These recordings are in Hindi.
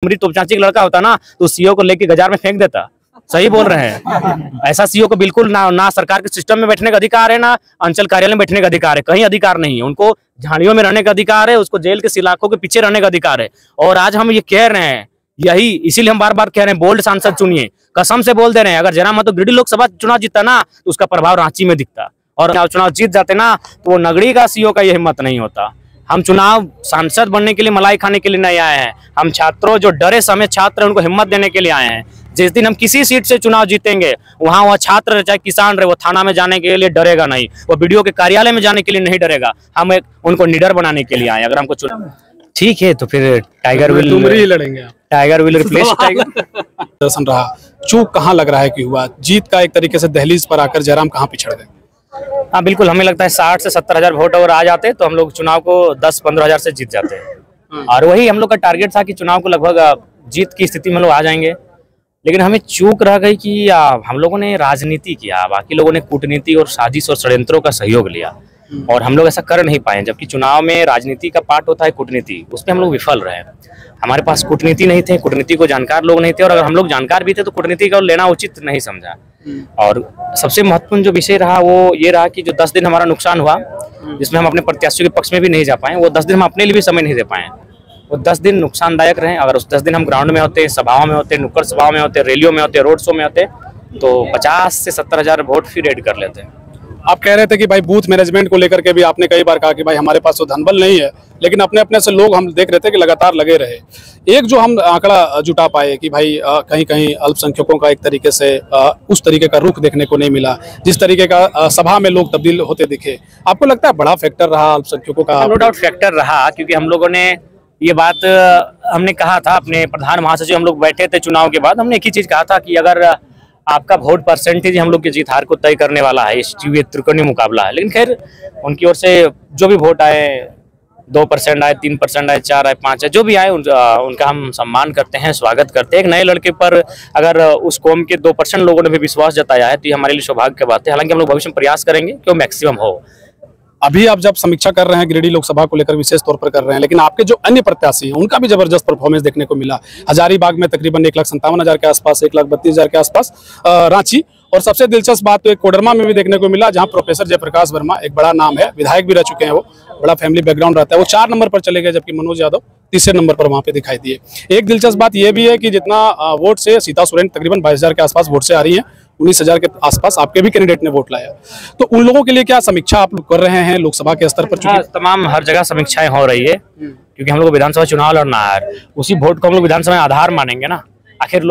डुमरी तोपचांची का लड़का होता ना तो सीओ को लेके बाजार में फेंक देता। सही बोल रहे हैं। ऐसा सीओ को बिल्कुल ना सरकार के सिस्टम में बैठने का अधिकार है, ना अंचल कार्यालय में बैठने का अधिकार है, कहीं अधिकार नहीं है। उनको झाड़ियों में रहने का अधिकार है, उसको जेल के सलाखों के पीछे रहने का अधिकार है। और आज हम ये कह रहे हैं, यही इसीलिए हम बार बार कह रहे हैं बोल्ड सांसद चुनिए, कसम से बोल दे रहे हैं। अगर जयराम महतो गिरिडीह लोकसभा चुनाव जीता ना तो उसका प्रभाव रांची में दिखता, और चुनाव जीत जाते ना तो वो नगड़ी का सीओ का ये हिम्मत नहीं होता। हम चुनाव सांसद बनने के लिए मलाई खाने के लिए नहीं आए हैं। हम छात्रों जो डरे समय छात्र उनको हिम्मत देने के लिए आए हैं। जिस दिन हम किसी सीट से चुनाव जीतेंगे वहां वह छात्र रहे चाहे किसान रहे, वो थाना में जाने के लिए डरेगा नहीं, वो बीडीओ के कार्यालय में जाने के लिए नहीं डरेगा। हम उनको निडर बनाने के लिए आए। अगर हमको चुनाव ठीक है तो फिर टाइगर विल लड़ेंगे, टाइगर विल रिप्लेस टाइगर। दर्शन रहा, चूक कहाँ लग रहा है कि हुआ? जीत का एक तरीके से दहलीज पर आकर जयराम कहाँ पिछड़ गए? हाँ बिल्कुल, हमें लगता है 60 से 70 हजार वोट अगर आ जाते तो हम लोग चुनाव को 10-15 हजार से जीत जाते हैं। और वही हम लोग का टारगेट था कि चुनाव को लगभग जीत की स्थिति में लोग आ जाएंगे। लेकिन हमें चूक रह गई कि हम लोगों ने राजनीति किया, बाकी लोगों ने कूटनीति और साजिश और षड्यंत्रों का सहयोग लिया, और हम लोग ऐसा कर नहीं पाए। जबकि चुनाव में राजनीति का पार्ट होता है कूटनीति, उसमें हम लोग विफल रहे। हमारे पास कूटनीति नहीं थे, कूटनीति को जानकार लोग नहीं थे, और अगर हम लोग जानकार भी थे तो कूटनीति का लेना उचित नहीं समझा। और सबसे महत्वपूर्ण जो विषय रहा वो ये रहा कि जो 10 दिन हमारा नुकसान हुआ, जिसमें हम अपने प्रत्याशियों के पक्ष में भी नहीं जा पाए, वो 10 दिन हम अपने लिए भी समय नहीं दे पाए। वो 10 दिन नुकसानदायक रहे। अगर उस 10 दिन हम ग्राउंड में होते, सभाओं में होते, नुक्कड़ सभाओं में होते, रैलियों में होते, रोड शो में होते, तो 50 से 70 हजार वोट फिर ऐड कर लेते हैं। आप कह रहे थे कि भाई बूथ मैनेजमेंट को लेकर के भी आपने कई बार कहा कि भाई हमारे पास तो धनबल नहीं है, लेकिन अपने अपने से लोग हम देख रहे थे कि लगातार लगे रहे। एक जो हम आंकड़ा जुटा पाए कि भाई कहीं कहीं अल्पसंख्यकों का एक तरीके से उस तरीके का रुख देखने को नहीं मिला, जिस तरीके का सभा में लोग तब्दील होते दिखे। आपको लगता है बड़ा फैक्टर रहा अल्पसंख्यकों का? नो डाउट फैक्टर रहा, क्योंकि हम लोगों ने ये बात हमने कहा था, अपने प्रधान महासचिव हम लोग बैठे थे चुनाव के बाद, हमने एक ही चीज कहा था कि अगर आपका वोट परसेंटेज हम लोग की जीत हार को तय करने वाला है, ये त्रिकोणीय मुकाबला है। लेकिन खैर उनकी ओर से जो भी वोट आए, 2% आए, 3% आए, 4 आए, 5 आए, जो भी आए उनका हम सम्मान करते हैं, स्वागत करते हैं। एक नए लड़के पर अगर उस कौम के 2% लोगों ने भी विश्वास जताया है तो ये हमारे लिए सौभाग्य की बात है। हालांकि हम लोग भविष्य में प्रयास करेंगे कि वो मैक्सिमम हो। अभी आप जब समीक्षा कर रहे हैं गिरिडीह लोकसभा को लेकर विशेष तौर पर कर रहे हैं, लेकिन आपके जो अन्य प्रत्याशी हैं उनका भी जबरदस्त परफॉर्मेंस देखने को मिला। हजारीबाग में तकरीबन 1,57,000 के आसपास, 1,32,000 के आसपास रांची, और सबसे दिलचस्प बात तो एक कोडरमा में भी देखने को मिला, जहां प्रोफेसर जयप्रकाश वर्मा, एक बड़ा नाम है, विधायक भी रह चुके हैं, वो बड़ा फैमिली बैकग्राउंड रहता है, वो 4 नंबर पर चले गए, जबकि मनोज यादव तीसरे नंबर पर वहां पे दिखाई दिए। एक दिलचस्प बात यह भी है कि जितना वोट से सीता सोरेन तकरीबन 22,000 के आसपास वोट से आ रही है, 19,000 के आसपास आपके भी कैंडिडेट ने वोट लाया। तो उन लोगों के लिए क्या समीक्षा आप लोग कर रहे हैं लोकसभा के स्तर पर? तमाम हर जगह समीक्षाएं हो रही है, क्योंकि हम लोग विधानसभा चुनाव लड़ना है। उसी वोट को हम लोग विधानसभा में आधार मानेंगे ना। आखिर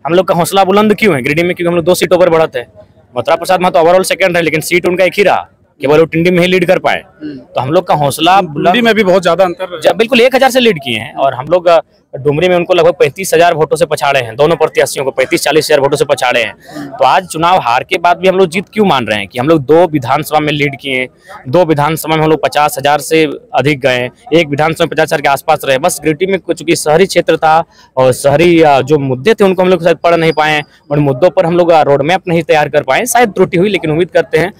हम लोग का हौसला बुलंद क्यों है गिरिडीह में? क्योंकि हम लोग 2 सीटों पर बढ़त है। मथुरा प्रसाद महतो ओवरऑल सेकंड है, लेकिन सीट उनका एक ही रहा, केवल वो टिंडी में ही लीड कर पाए। तो हम लोग का हौसला बुलंदी में भी बहुत ज्यादा अंतर, बिल्कुल 1,000 से लीड किए हैं, और हम लोग डुमरी में उनको लगभग 35,000 वोटों से पछाड़े हैं। दोनों प्रत्याशियों को 35-40 हजार वोटों से पछाड़े हैं। तो आज चुनाव हार के बाद भी हम लोग जीत क्यों मान रहे हैं? कि हम लोग 2 विधानसभा में लीड किए, 2 विधानसभा में हम लोग 50,000 से अधिक गए, एक विधानसभा में 50,000 के आसपास रहे। बस गिरिडीह में चूंकि शहरी क्षेत्र था और शहरी जो मुद्दे थे उनको हम लोग शायद पढ़ नहीं पाए, और मुद्दों पर हम लोग रोड मैप नहीं तैयार कर पाए। शायद त्रुटि हुई, लेकिन उम्मीद करते हैं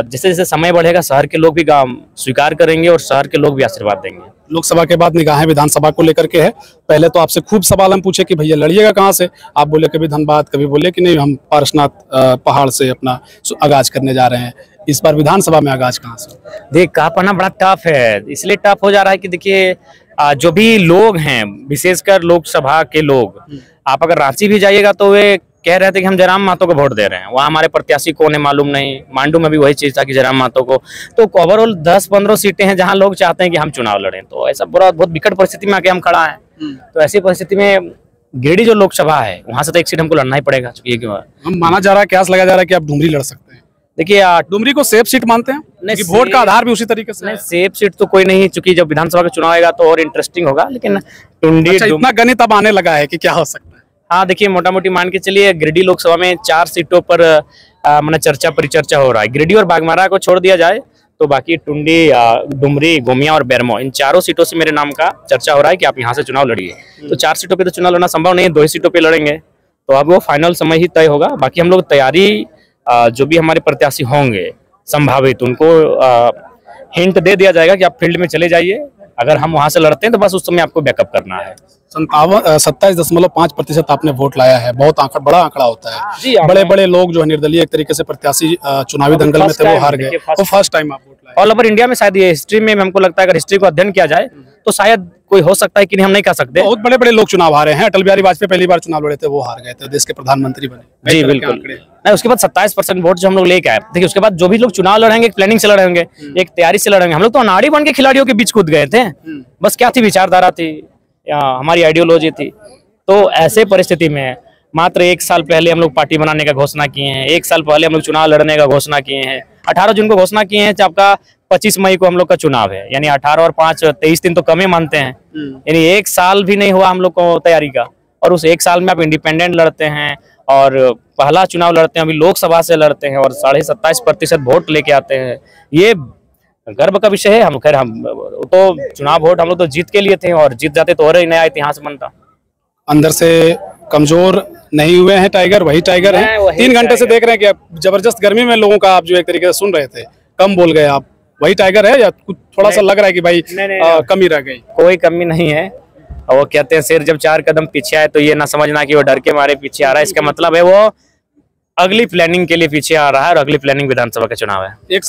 जैसे जैसे समय बढ़ेगा शहर के लोग भी स्वीकार करेंगे और शहर के लोग भी आशीर्वाद देंगे। लोकसभा के बाद निगाहें विधानसभा को लेकर के है। पहले तो आपसे खूब सवाल हम पूछे कि भैया लड़िएगा कहाँ से? आप बोले कभी धनबाद, कभी बोले कि नहीं हम पारसनाथ पहाड़ से अपना आगाज करने जा रहे हैं। इस बार विधानसभा में आगाज कहाँ से? देख, कहा पाना बड़ा टफ है, इसलिए टफ हो जा रहा है कि देखिए जो भी लोग हैं, विशेषकर लोकसभा के लोग, आप अगर रांची भी जाइएगा तो वे कह रहे थे कि हम जयराम महतो को वोट दे रहे हैं। वहाँ हमारे प्रत्याशी कौन है मालूम नहीं। मांडू में भी वही चीज था कि जयराम महतो को। तो ओवरऑल 10-15 सीटें हैं जहाँ लोग चाहते हैं कि हम चुनाव लड़ें। तो ऐसा बहुत विकट परिस्थिति में आके हम खड़ा है। तो ऐसी परिस्थिति में गिरिडीह जो लोकसभा है वहां से तो एक सीट हमको लड़ना ही पड़ेगा। हम माना जा रहा है, कयास लगाया जा रहा है कि आप डुमरी लड़ सकते हैं। देखिए डुमरी को सेफ सीट मानते हैं? नहीं, वोट का आधार भी उसी तरीके से। नहीं, सेफ सीट तो कोई नहीं, चूंकि जब विधानसभा का चुनाव आएगा तो और इंटरेस्टिंग होगा। लेकिन टुंडी इतना गणित अब आने लगा है कि क्या हो सकता है? हाँ देखिए, मोटा मोटी मान के चलिए गिरिडीह लोकसभा में 4 सीटों पर मैंने चर्चा परिचर्चा हो रहा है। गिरिडीह और बागमारा को छोड़ दिया जाए तो बाकी टुंडी, डुमरी, गोमिया और बेरमो, इन 4 सीटों से मेरे नाम का चर्चा हो रहा है कि आप यहाँ से चुनाव लड़िए। तो 4 सीटों पे तो चुनाव लड़ना संभव नहीं है, 2 ही सीटों पे लड़ेंगे। तो अब वो फाइनल समय ही तय होगा। बाकी हम लोग तैयारी, जो भी हमारे प्रत्याशी होंगे संभावित, उनको हिंट दे दिया जाएगा कि आप फील्ड में चले जाइए, अगर हम वहां से लड़ते हैं तो बस उस समय आपको बैकअप करना है। 27.5% आपने वोट लाया है, बहुत बड़ा आंकड़ा होता है। बड़े बड़े लोग जो है निर्दलीय एक तरीके से प्रत्याशी चुनावी दंगल में थे वो हार गए, वो फर्स्ट टाइम आप वोट लाए। ऑल ओवर इंडिया में शायद ये हिस्ट्री में हमको लगता है, अगर हिस्ट्री को अध्ययन किया जाए तो शायद कोई हो सकता है कि नहीं, हम नहीं कह सकते। बहुत बड़े बड़े लोग चुनाव हारे हैं। अटल बिहारी वाजपेयी पहली बार चुनाव लड़े थे, वो हार गए थे, देश के प्रधानमंत्री बने। जी बिल्कुल नहीं, उसके बाद 27% वोट जो हम लोग लेके आए, देखिए उसके बाद जो भी लोग चुनाव लड़ेंगे एक प्लानिंग से लड़ेंगे, एक तैयारी से लड़ेंगे। हम लोग तो अनाड़ी बन के खिलाड़ियों के बीच कूद गए थे, बस क्या थी, विचारधारा थी, हमारी आइडियोलॉजी थी। तो ऐसे परिस्थिति में मात्र 1 साल पहले हम लोग पार्टी बनाने का घोषणा किए हैं, 1 साल पहले हम लोग चुनाव लड़ने का घोषणा किए हैं, 18 जून को घोषणा किए हैं, आपका 25 मई को हम लोग का चुनाव है, यानी 18 और 5 23 दिन तो कम ही मानते हैं, यानी 1 साल भी नहीं हुआ हम लोग को तैयारी का। और उस 1 साल में आप इंडिपेंडेंट लड़ते हैं और पहला चुनाव लड़ते हैं, अभी लोकसभा से लड़ते हैं और 27.5% वोट लेके आते हैं, ये गर्व का विषय है। हम खैर हम तो चुनाव वोट हम लोग तो जीत के लिए थे, और जीत जाते तो और ही नया इतिहास बनता। अंदर से कमजोर नहीं हुए हैं टाइगर, वही टाइगर हैं। 3 घंटे से देख रहे हैं कि आप जबरदस्त गर्मी में लोगों का आप जो एक तरीके से सुन रहे थे, कम बोल गए आप, वही टाइगर है या कुछ थोड़ा सा लग रहा है कि भाई कमी रह गई? कोई कमी नहीं है। और वो कहते हैं शेर जब 4 कदम पीछे आए तो ये ना समझना कि वो डर के मारे पीछे आ रहा है, इसका मतलब है वो अगली प्लानिंग के लिए पीछे आ रहा है, और अगली प्लानिंग विधानसभा का चुनाव है। एक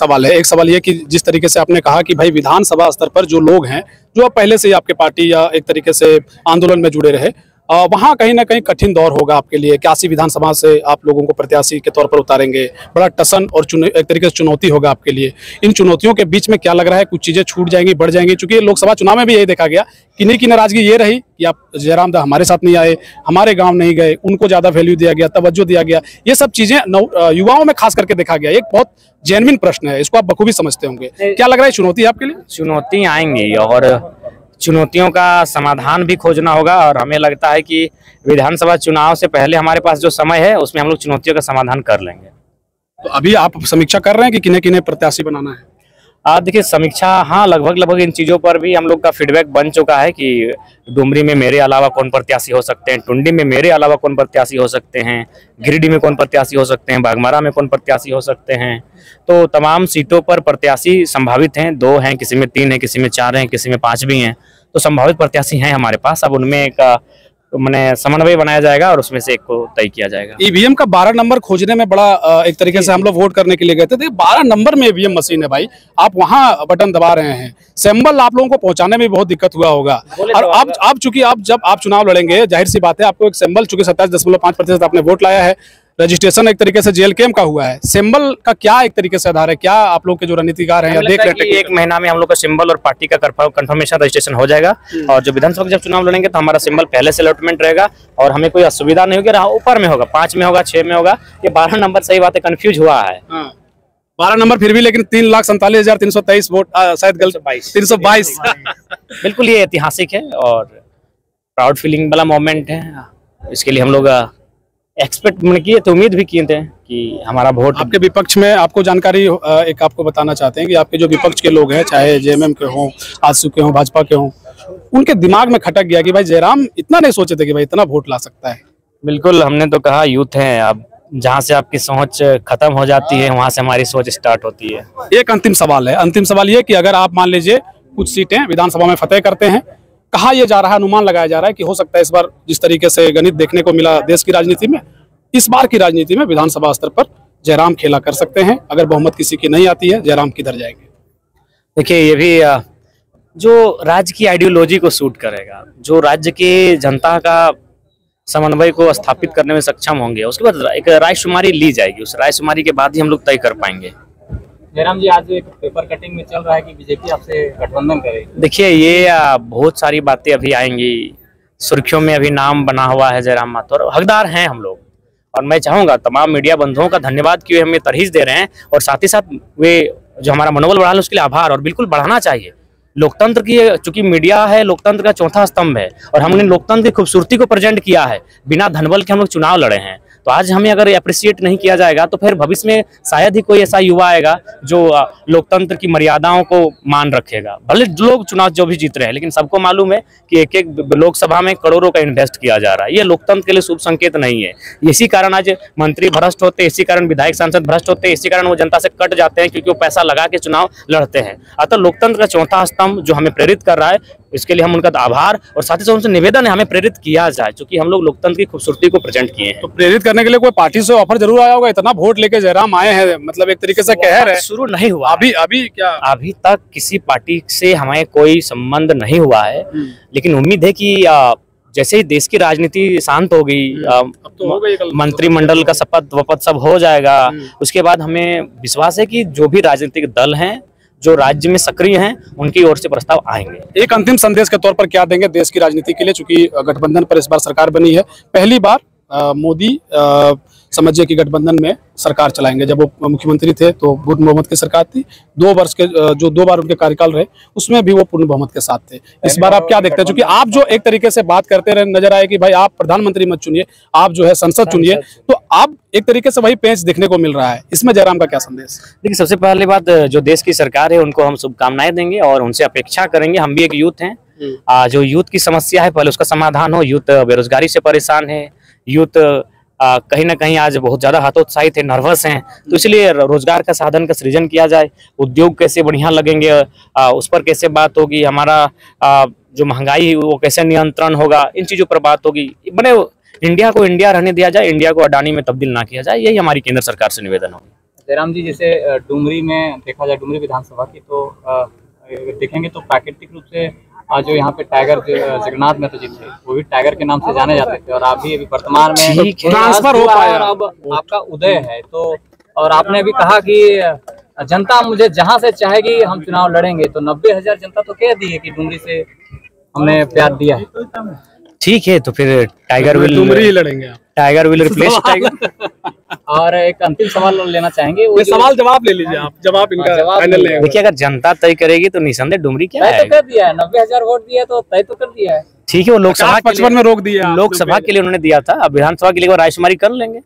सवाल ये कि जिस तरीके से आपने कहा कि भाई विधानसभा स्तर पर जो लोग हैं, जो अब पहले से ही आपके पार्टी या एक तरीके से आंदोलन में जुड़े रहे, वहाँ कहीं ना कहीं कठिन दौर होगा आपके लिए। 81 विधानसभा से आप लोगों को प्रत्याशी के तौर पर उतारेंगे, बड़ा टसन और एक तरीके से चुनौती होगा आपके लिए। इन चुनौतियों के बीच में क्या लग रहा है, कुछ चीजें छूट जाएंगी, बढ़ जाएंगी? चूंकि लोकसभा चुनाव में भी यही देखा गया, किन्हीं की नाराजगी ये रही कि आप जयराम दा हमारे साथ नहीं आए, हमारे गाँव नहीं गए, उनको ज्यादा वैल्यू दिया गया, तवज्जो दिया गया। ये सब चीजें युवाओं में खास करके देखा गया। एक बहुत जेन्युइन प्रश्न है, इसको आप बखूबी समझते होंगे। क्या लग रहा है चुनौती आपके लिए? चुनौती आएंगी और चुनौतियों का समाधान भी खोजना होगा, और हमें लगता है कि विधानसभा चुनाव से पहले हमारे पास जो समय है उसमें हम लोग चुनौतियों का समाधान कर लेंगे। तो अभी आप समीक्षा कर रहे हैं कि किन्हें किन्हें प्रत्याशी बनाना है? देखिए समीक्षा, हाँ लगभग इन चीज़ों पर भी हम लोग का फीडबैक बन चुका है कि डुमरी में मेरे अलावा कौन प्रत्याशी हो सकते हैं, टुंडी में मेरे अलावा कौन प्रत्याशी हो सकते हैं, गिरिडीह में कौन प्रत्याशी हो सकते हैं, बाघमारा में कौन प्रत्याशी हो सकते हैं। तो तमाम सीटों पर प्रत्याशी संभावित हैं, 2 हैं, किसी में 3 हैं, किसी में 4 हैं, किसी में 5 भी हैं। तो संभावित प्रत्याशी हैं हमारे पास। अब उनमें एक मैंने समन्वय बनाया जाएगा और उसमें से एक को तय किया जाएगा। ईवीएम का 12 नंबर खोजने में बड़ा एक तरीके से हम लोग वोट करने के लिए गए थे। 12 नंबर में ईवीएम मशीन है भाई, आप वहां बटन दबा रहे हैं, सिंबल आप लोगों को पहुंचाने में बहुत दिक्कत हुआ होगा। और आप चूंकि जब आप चुनाव लड़ेंगे, जाहिर सी बात है आपको एक सिंबल, चूंकि 27.5% आपने वोट लाया है, रजिस्ट्रेशन एक तरीके से जेएलकेएम का हुआ है, सिंबल का क्या एक तरीके से आधार है? क्या आप लोग के जो रणनीतिकार हैं या देख रहे हैं 1 महीना में हम लोग का सिंबल और पार्टी का कंफर्मेशन रजिस्ट्रेशन हो जाएगा, और जो विधानसभा जब चुनाव लड़ेंगे तो हमारा सिंबल पहले से अलॉटमेंट रहेगा और हमें कोई असुविधा नहीं होगी। ऊपर में होगा, 5 में होगा, 6 में होगा, ये 12 नंबर सही बात है, कंफ्यूज हुआ है। 12 नंबर फिर भी, लेकिन 3,47,323 वोट, शायद गलत 322। बिल्कुल ये ऐतिहासिक है और प्राउड फीलिंग वाला मोमेंट है। इसके लिए हम लोग एक्सपेक्ट किए थे, उम्मीद भी किए थे कि हमारा वोट। आपके विपक्ष में आपको जानकारी एक आपको बताना चाहते हैं कि आपके जो विपक्ष के लोग हैं, चाहे जेएमएम के हों, आजसू के हों, भाजपा के हों, उनके दिमाग में खटक गया कि भाई जयराम इतना नहीं सोचे थे कि भाई इतना वोट ला सकता है। बिल्कुल, हमने तो कहा यूथ है, अब जहाँ से आपकी सोच खत्म हो जाती है वहाँ से हमारी सोच स्टार्ट होती है। एक अंतिम सवाल है, अंतिम सवाल ये कि अगर आप मान लीजिए कुछ सीटें विधानसभा में फतेह करते हैं, कहा यह जा रहा है, अनुमान लगाया जा रहा है कि हो सकता है इस बार जिस तरीके से गणित देखने को मिला देश की राजनीति में, इस बार की राजनीति में विधानसभा स्तर पर जयराम खेला कर सकते हैं। अगर बहुमत किसी की नहीं आती है, जयराम किधर जाएंगे? देखिए ये भी जो राज्य की आइडियोलॉजी को सूट करेगा, जो राज्य की जनता का समन्वय को स्थापित करने में सक्षम होंगे, उसके बाद एक रायशुमारी ली जाएगी, उस रायशुमारी के बाद ही हम लोग तय कर पाएंगे। जयराम जी, आज एक पेपर कटिंग में चल रहा है कि बीजेपी आपसे गठबंधन करेगी। देखिए ये बहुत सारी बातें अभी आएंगी, सुर्खियों में अभी नाम बना हुआ है जयराम माथुर, हकदार हैं हम लोग। और मैं चाहूंगा तमाम मीडिया बंधुओं का धन्यवाद कि वे हमें तरहीज दे रहे हैं, और साथ ही साथ वे जो हमारा मनोबल बढ़ा रहे हैं उसके लिए आभार, और बिल्कुल बढ़ाना चाहिए। लोकतंत्र की, चूंकि मीडिया है लोकतंत्र का चौथा स्तंभ है, और हमने लोकतंत्र की खूबसूरती को प्रेजेंट किया है। बिना धनबल के हम लोग चुनाव लड़े हैं, तो आज हमें अगर अप्रिशिएट नहीं किया जाएगा तो फिर भविष्य में शायद ही कोई ऐसा युवा आएगा जो लोकतंत्र की मर्यादाओं को मान रखेगा। भले लोग चुनाव जो भी जीत रहे हैं, लेकिन सबको मालूम है कि एक एक लोकसभा में करोड़ों का इन्वेस्ट किया जा रहा है। ये लोकतंत्र के लिए शुभ संकेत नहीं है। इसी कारण आज मंत्री भ्रष्ट होते, इसी कारण विधायक सांसद भ्रष्ट होते, इसी कारण वो जनता से कट जाते हैं, क्योंकि वो पैसा लगा के चुनाव लड़ते हैं। अतः लोकतंत्र का चौथा स्तंभ जो हमें प्रेरित कर रहा है, इसके लिए हम उनका आभार और साथ ही साथ उनसे निवेदन है हमें प्रेरित किया जाए, क्योंकि हम लोग लोकतंत्र की खूबसूरती को प्रेजेंट किए हैं। तो प्रेरित करने के लिए कोई पार्टी से ऑफर जरूर आया होगा? इतना वोट लेके जयराम आए हैं, मतलब एक तरीके से कहर है। शुरू नहीं हुआ अभी क्या? अभी तक किसी पार्टी से हमें कोई संबंध नहीं हुआ है, लेकिन उम्मीद है कि जैसे ही देश की राजनीति शांत हो गई, अब तो हो गई, मंत्रिमंडल का शपथ वपथ सब हो जाएगा, उसके बाद हमें विश्वास है कि जो भी राजनीतिक दल हैं जो राज्य में सक्रिय हैं, उनकी ओर से प्रस्ताव आएंगे। एक अंतिम संदेश के तौर पर क्या देंगे देश की राजनीति के लिए, चूंकि गठबंधन पर इस बार सरकार बनी है, पहली बार मोदी समझिए कि गठबंधन में सरकार चलाएंगे। जब वो मुख्यमंत्री थे तो बुद्ध मोहम्मद की सरकार थी, 2 वर्ष के जो 2 बार उनके कार्यकाल रहे उसमें भी वो पूर्ण बहुमत के साथ थे। इस बार आप क्या देखते हैं, क्योंकि आप जो एक तरीके से बात करते रहे नजर आए कि भाई आप प्रधानमंत्री मत चुनिए, आप जो है संसद चुनिए, तो आप एक तरीके से वही पेंच देखने को मिल रहा है। इसमें जयराम का क्या संदेश? देखिए, सबसे पहली बात, जो देश की सरकार है उनको हम शुभकामनाएं देंगे और उनसे अपेक्षा करेंगे। हम भी एक यूथ हैं, जो यूथ की समस्या है पहले उसका समाधान हो। यूथ बेरोजगारी से परेशान है, यूथ कहीं ना कहीं आज बहुत ज्यादा हतोत्साहित है, नर्वस हैं, तो इसलिए रोजगार का साधन का सृजन किया जाए। उद्योग कैसे बढ़िया लगेंगे, उस पर कैसे बात होगी। हमारा जो महंगाई वो कैसे नियंत्रण होगा, इन चीजों पर बात होगी। बने इंडिया को इंडिया रहने दिया जाए, इंडिया को अडानी में तब्दील ना किया जाए, यही हमारी केंद्र सरकार से निवेदन होगी। जयराम जी, जैसे डुमरी में देखा जाए, डुमरी विधानसभा की तो देखेंगे तो प्राकृतिक रूप से जो यहाँ पे टाइगर जगन्नाथ महतो जी थे, वो भी टाइगर के नाम से जाने जाते थे, और आप भी अभी वर्तमान में ट्रांसफर हो पाया, अब आपका उदय है। तो और आपने भी कहा कि जनता मुझे जहाँ से चाहेगी हम चुनाव लड़ेंगे, तो 90,000 जनता तो कह दी है कि डुमरी से हमने प्यार दिया है। ठीक है, तो फिर टाइगर विल डुमरी लड़ेंगे, टाइगर विल रिप्लेस टाइगर। और एक अंतिम सवाल लेना चाहेंगे, वो सवाल जवाब ले लीजिए आप, जवाब इनका फाइनल ले। देखिए, अगर जनता तय करेगी तो निसंदेह डुमरी क्या है, तय तो कर दिया है, 90,000 वोट दिया तो तय तो कर दिया है। ठीक है, वो लोकसभा 55 में रोक दिया, लोकसभा के लिए उन्होंने दिया था, अब विधानसभा के लिए रायशुमारी कर लेंगे।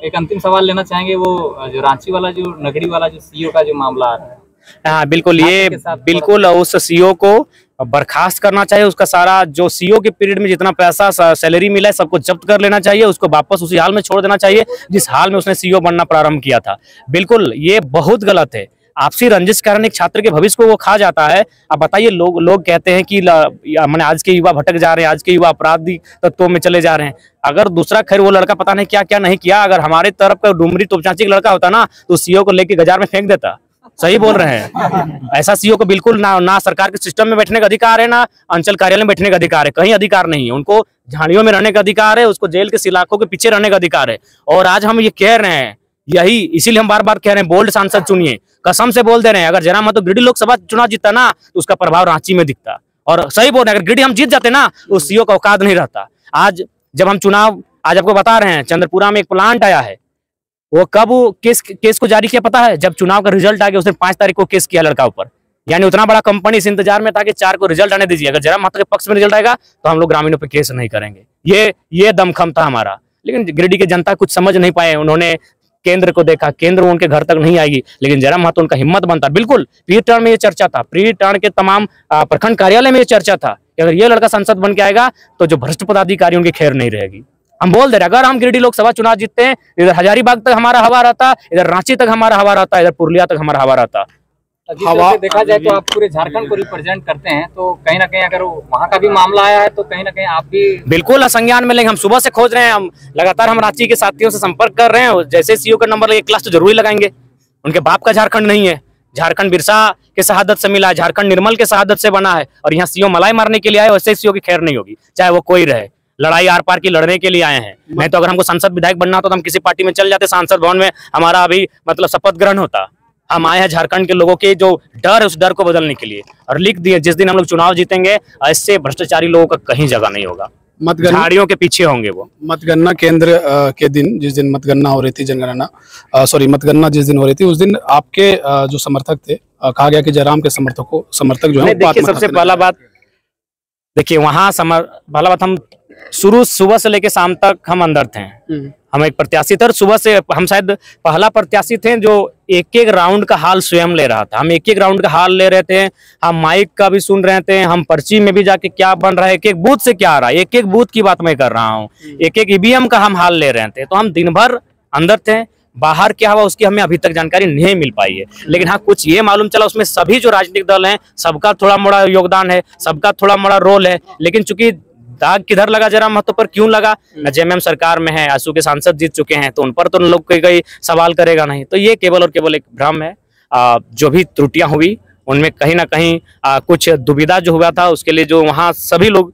एक अंतिम सवाल लेना चाहेंगे, वो जो रांची वाला जो नगरी वाला जो सीईओ का जो मामला आ रहा है। हाँ बिल्कुल, ये बिल्कुल उस सीईओ को बर्खास्त करना चाहिए। उसका सारा जो सीईओ के पीरियड में जितना पैसा सैलरी मिला है सबको जब्त कर लेना चाहिए, उसको वापस उसी हाल में छोड़ देना चाहिए जिस हाल में उसने सीईओ बनना प्रारंभ किया था। बिल्कुल ये बहुत गलत है। आपसी रंजिश के कारण एक छात्र के भविष्य को वो खा जाता है। अब बताइए, लोग कहते हैं कि मैंने आज के युवा भटक जा रहे हैं, आज के युवा अपराधी तत्वों में चले जा रहे हैं। अगर दूसरा खैर वो लड़का पता नहीं क्या क्या नहीं किया, अगर हमारे तरफ का डुमरी तोपचांची का लड़का होता ना तो सीईओ को लेके बाजार में फेंक देता। सही बोल रहे हैं। ऐसा सीईओ को बिल्कुल ना सरकार के सिस्टम में बैठने का अधिकार है, ना अंचल कार्यालय में बैठने का अधिकार है, कहीं अधिकार नहीं है। उनको झाड़ियों में रहने का अधिकार है, उसको जेल के सिलाखों के पीछे रहने का अधिकार है। और आज हम ये कह रहे हैं, यही इसीलिए हम बार बार कह रहे हैं, बोल्ड सांसद चुनिए, कसम से बोल दे रहे हैं। अगर जयराम महतो गिरिडीह लोकसभा चुनाव जीतता ना तो उसका प्रभाव रांची में दिखता। और सही बोल रहे हैं, अगर गिरिडीह हम जीत जाते ना तो सीईओ का औकात नहीं रहता। आज जब हम चुनाव, आज आपको बता रहे हैं, चंद्रपुरा में एक प्लांट आया है, वो कब केस को जारी किया पता है? जब चुनाव का रिजल्ट आ गया, उसने 5 तारीख को केस किया लड़का ऊपर। यानी उतना बड़ा कंपनी इस इंतजार में था कि 4 को रिजल्ट आने दीजिए, अगर जयराम महतो के पक्ष में रिजल्ट आएगा तो हम लोग ग्रामीणों पे केस नहीं करेंगे। ये दमखम था हमारा। लेकिन गिरिडीह की जनता कुछ समझ नहीं पाए, उन्होंने केंद्र को देखा, केंद्र उनके घर तक नहीं आएगी, लेकिन जयराम महतो उनका हिम्मत बनता। बिल्कुल प्री टर्न में ये चर्चा था, प्री टर्न के तमाम प्रखंड कार्यालय में ये चर्चा था कि अगर ये लड़का संसद बन के आएगा तो जो भ्रष्ट पदाधिकारी उनकी खैर नहीं रहेगी। हम बोल दे रहे, अगर हम गिरिडीह लोकसभा चुनाव जीतते हैं, इधर हजारीबाग तक हमारा हवा रहता, इधर रांची तक हमारा हवा रहता, इधर पुरुलिया तक हमारा हवा रहता। हवा देखा जाए तो आप पूरे झारखंड को रिप्रेजेंट करते हैं, तो कहीं ना कहीं अगर वहाँ का भी मामला आया है तो कहीं ना कहीं आप भी बिल्कुल संज्ञान में लेंगे। हम सुबह से खोज रहे हैं, हम लगातार हम रांची के साथियों से संपर्क कर रहे हैं। जैसे सीईओ का नंबर लगे क्लास तो जरूरी लगाएंगे। उनके बाप का झारखंड नहीं है, झारखंड बिरसा के शहादत से मिला है, झारखंड निर्मल के शहादत से बना है, और यहाँ सीईओ मलाई मारने के लिए आए, वैसे सीईओ की खैर नहीं होगी, चाहे वो कोई रहे। लड़ाई आर पार की लड़ने के लिए आए हैं। नहीं तो अगर हमको संसद विधायक बनना होता तो हम किसी पार्टी में चल जाते, सांसद भवन में हमारा अभी मतलब शपथ ग्रहण होता। हम आए हैं झारखंड के लोगों के जो डर है उस डर को बदलने के लिए, और लिख दिए जिस दिन हम लोग चुनाव जीतेंगे ऐसे भ्रष्टाचारी लोगों का कहीं जगह नहीं होगा, झाड़ियों के पीछे होंगे वो। मतगणना केंद्र के दिन, जिस दिन मतगणना हो रही थी, मतगणना जिस दिन हो रही थी, उस दिन आपके जो समर्थक थे, कहा गया कि जयराम के समर्थक जो है, देखिए सबसे पहला बात, देखिए वहाँ पहला बात हम शुरू सुबह से लेकर शाम तक हम अंदर थे। हम एक प्रत्याशी थे और सुबह से हम शायद पहला प्रत्याशी थे जो एक एक राउंड का हाल स्वयं ले रहा था। हम एक एक राउंड का हाल ले रहे थे, हम माइक का भी सुन रहे थे, हम पर्ची में भी जाके क्या बन रहा है, एक एक बूथ से क्या आ रहा है, एक एक बूथ की बात मैं कर रहा हूँ, एक एक ईवीएम का हम हाल ले रहे थे। तो हम दिन भर अंदर थे, बाहर क्या हुआ उसकी हमें अभी तक जानकारी नहीं मिल पाई है। लेकिन हाँ, कुछ ये मालूम चला उसमें सभी जो राजनीतिक दल हैं सबका थोड़ा मोड़ा योगदान है, सबका थोड़ा मोड़ा रोल है। लेकिन चूंकि दाग किधर लगा जरा महत्व पर क्यों लगा, न जेएमएम सरकार में है, आंसू के सांसद जीत चुके हैं तो उन पर तो उन लोग कोई सवाल करेगा नहीं। तो ये केवल और केवल एक भ्रम है। जो भी त्रुटियां हुई उनमें कहीं ना कहीं कुछ दुविधा जो हुआ था उसके लिए जो वहाँ सभी लोग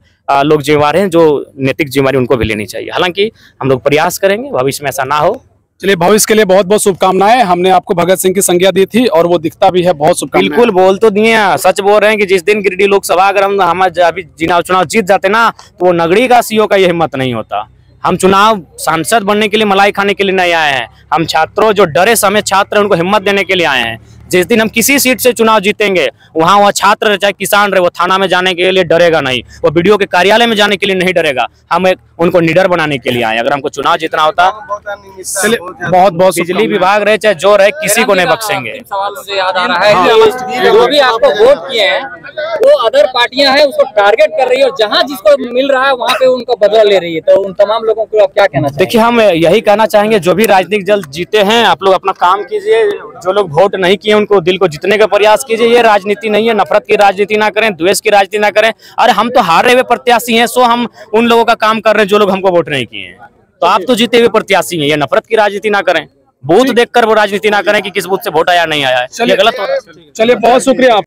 जिम्मेवार हैं, जो नैतिक जिम्मेवारी उनको भी लेनी चाहिए। हालांकि हम लोग प्रयास करेंगे भविष्य में ऐसा ना हो। चलिए, भविष्य के लिए बहुत बहुत शुभकामनाएं। हमने आपको भगत सिंह की संज्ञा दी थी और वो दिखता भी है। बहुत शुभकामनाएं। बिल्कुल बोल तो दिए, सच बोल रहे हैं कि जिस दिन गिरिडीह लोकसभा अगर हम अभी चुनाव जीत जाते ना तो वो नगरी का सीओ का ये हिम्मत नहीं होता। हम चुनाव सांसद बनने के लिए मलाई खाने के लिए नहीं आए हैं। हम छात्रों जो डरे समय छात्र उनको हिम्मत देने के लिए आए हैं। जिस दिन हम किसी सीट से चुनाव जीतेंगे वहाँ वह छात्र रहे चाहे किसान रहे, वो थाना में जाने के लिए डरेगा नहीं, वो बीडीओ के कार्यालय में जाने के लिए नहीं डरेगा। हम उनको निडर बनाने के लिए आए। अगर हमको चुनाव जीतना होता, चलिए बहुत बहुत बिजली विभाग रहे चाहे जो रहे, किसी को नहीं बख्शेंगे। सवाल मुझे याद आ रहा है कि जो भी आपको वोट किए हैं वो अदर पार्टियां हैं, उसको टारगेट कर रही है और जहां जिसको मिल रहा है वहां पे उनको बदला ले रही है। तो उन तमाम लोगों को आप क्या कहना चाहिए? देखिए, हम यही कहना चाहेंगे जो भी राजनीतिक दल जीते हैं आप लोग अपना काम कीजिए। जो लोग वोट नहीं किए उनको दिल को जीतने का प्रयास कीजिए। ये राजनीति नहीं है, नफरत की राजनीति ना करें, द्वेष की राजनीति ना करें। अरे हम तो हारे हुए प्रत्याशी हैं, सो हम उन लोगों का काम कर रहे हैं जो लोग हमको वोट नहीं किए हैं। तो आप तो जीते हुए प्रत्याशी हैं, ये नफरत की राजनीति ना करें, बूथ देखकर वो राजनीति ना करें कि किस बूथ से वोट आया नहीं आया है, ये गलत हो रहा है। चलिए बहुत शुक्रिया।